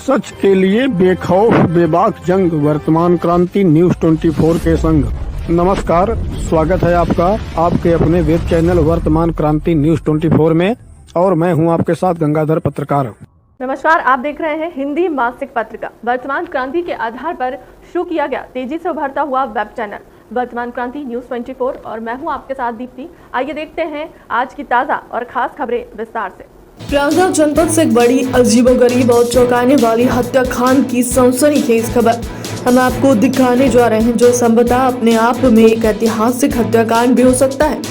सच के लिए बेखौफ बेबाक जंग, वर्तमान क्रांति न्यूज 24 के संग। नमस्कार, स्वागत है आपका आपके अपने वेब चैनल वर्तमान क्रांति न्यूज 24 में, और मैं हूं आपके साथ गंगाधर पत्रकार। नमस्कार, आप देख रहे हैं हिंदी मासिक पत्रिका वर्तमान क्रांति के आधार पर शुरू किया गया तेजी से उभरता हुआ वेब चैनल वर्तमान क्रांति न्यूज 24, और मैं हूं आपके साथ दीप्ति। आइए देखते हैं आज की ताज़ा और खास खबरें विस्तार से। प्रयागराज जनपद से एक बड़ी अजीबोगरीब और चौंकाने वाली हत्याकांड की सनसनीखेज खबर हम आपको दिखाने जा रहे हैं, जो संभवतः अपने आप में एक ऐतिहासिक हत्याकांड भी हो सकता है,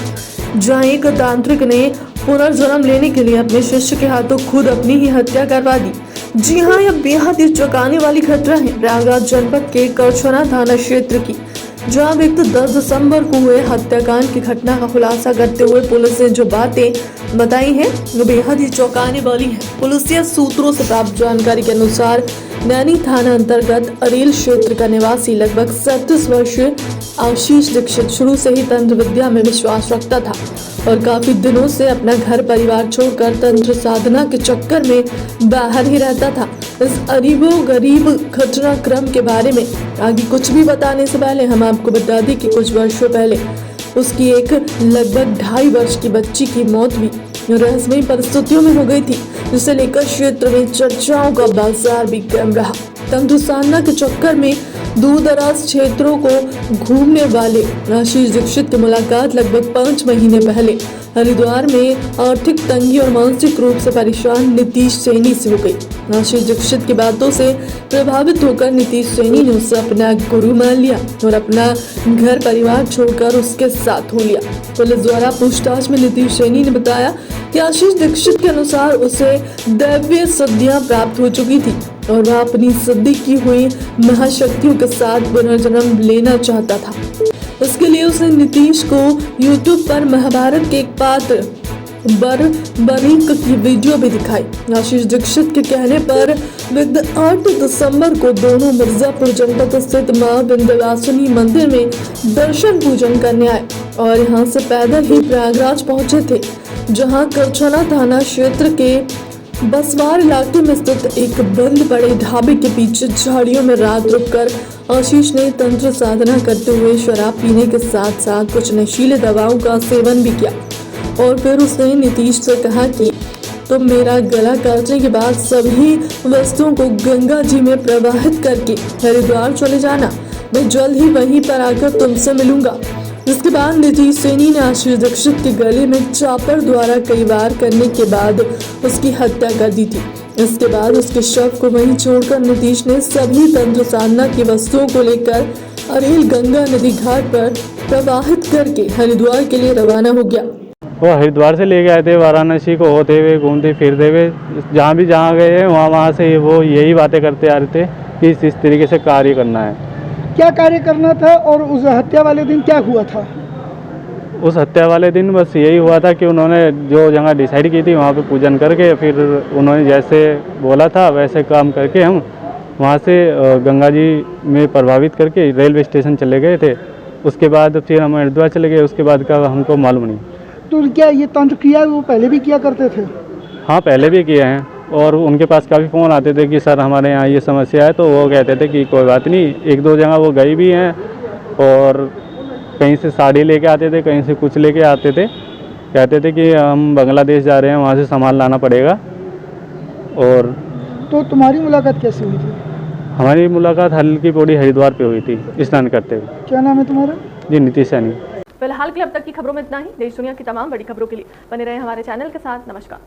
जहां एक तांत्रिक ने पुनर्जन्म लेने के लिए अपने शिष्य के हाथों खुद अपनी ही हत्या करवा दी। जी हाँ, यह बेहद ही चौंकाने वाली घटना है प्रयागराज जनपद के करछना थाना क्षेत्र की, जहां बीते 10 दिसंबर को हुए हत्याकांड की घटना का खुलासा करते हुए पुलिस ने जो बातें बताई हैं वो बेहद ही चौंकाने वाली है। पुलिसिया सूत्रों से प्राप्त जानकारी के अनुसार नैनी थाना अंतर्गत अरेल क्षेत्र का निवासी लगभग 37 वर्षीय आशीष दीक्षित शुरू से ही तंत्र विद्या में विश्वास रखता था और काफी दिनों से अपना घर परिवार छोड़कर तंत्र साधना के चक्कर में बाहर ही रहता था। इस अजीबो गरीब घटनाक्रम के बारे में आगे कुछ भी बताने से पहले हम आपको बता दें कि कुछ वर्षों पहले उसकी एक लगभग 2.5 वर्ष की बच्ची की मौत भी रहस्यमयी परिस्थितियों में हो गई थी, जिसे लेकर क्षेत्र में चर्चाओं का बाजार भी गर्म रहा। तंत्र साधना के चक्कर में दूर दराज क्षेत्रों को घूमने वाले आशीष दीक्षित की मुलाकात लगभग 5 महीने पहले हरिद्वार में आर्थिक तंगी और मानसिक रूप से परेशान नीतीश सैनी से हो गई। आशीष दीक्षित की बातों से प्रभावित होकर नीतीश सैनी ने उसे अपना गुरु मान लिया और अपना घर परिवार छोड़कर उसके साथ हो लिया। पुलिस द्वारा पूछताछ में नीतीश सैनी ने बताया कि आशीष दीक्षित के अनुसार उसे दैवीय सिद्धियां प्राप्त हो चुकी थी और वह अपनी सिद्धि की हुई महाशक्तियों के साथ पुनर्जन्म लेना चाहता था। इसके लिए उसने नीतीश को YouTube पर महाभारत के एक पात्र बरीक की वीडियो भी दिखाई। आशीष दीक्षित के कहने पर बीते 8 दिसंबर को दोनों मिर्जापुर जनपद स्थित मां विंध्यवासिनी मंदिर में दर्शन पूजन करने आए और यहां से पैदल ही प्रयागराज पहुंचे थे, जहां करछना थाना क्षेत्र के बसवार इलाके में स्थित एक बंद पड़े ढाबे के पीछे झाड़ियों में रात रुककर आशीष ने तंत्र साधना करते हुए शराब पीने के साथ साथ कुछ नशीले दवाओं का सेवन भी किया और फिर उसने नीतीश से कहा कि तुम मेरा गला काटने के बाद सभी वस्तुओं को गंगा जी में प्रवाहित करके हरिद्वार चले जाना, मैं जल्द ही वहीं पर आकर तुमसे मिलूंगा। जिसके बाद नीतीश सैनी ने आशीष दीक्षित के गले में चापर द्वारा कई वार करने के बाद उसकी हत्या कर दी थी। इसके बाद उसके शव को वहीं छोड़कर नीतीश ने सभी तंत्र साधना की वस्तुओं को लेकर अरेल गंगा नदी घाट पर प्रवाहित करके हरिद्वार के लिए रवाना हो गया। वो हरिद्वार से लेके आए थे, वाराणसी को होते हुए घूमते फिरते हुए जहाँ गए हैं वहाँ से वो यही बातें करते आ रहे थे कि इस तरीके से कार्य करना है। क्या कार्य करना था और उस हत्या वाले दिन क्या हुआ था? उस हत्या वाले दिन बस यही हुआ था कि उन्होंने जो जगह डिसाइड की थी वहाँ पे पूजन करके फिर उन्होंने जैसे बोला था वैसे काम करके हम वहाँ से गंगा जी में प्रभावित करके रेलवे स्टेशन चले गए थे। उसके बाद फिर हम हरिद्वार चले गए, उसके बाद का हमको मालूम नहीं। तो क्या ये तंत्र क्रिया वो पहले भी किया करते थे? हाँ, पहले भी किए हैं और उनके पास काफ़ी फ़ोन आते थे कि सर हमारे यहाँ ये समस्या है, तो वो कहते थे कि कोई बात नहीं। 1-2 जगह वो गए भी हैं और कहीं से साड़ी लेके आते थे, कहीं से कुछ लेके आते थे, कहते थे कि हम बांग्लादेश जा रहे हैं, वहाँ से सामान लाना पड़ेगा। और तो तुम्हारी मुलाकात कैसे हुई थी? हमारी मुलाकात हल्की पौड़ी हरिद्वार पे हुई थी स्नान करते हुए। क्या नाम है तुम्हारा? जी, नीतीश सैनी। फिलहाल के लिए अब तक की खबरों में इतना ही। देश दुनिया की तमाम बड़ी खबरों के लिए बने रहे हमारे चैनल के साथ। नमस्कार।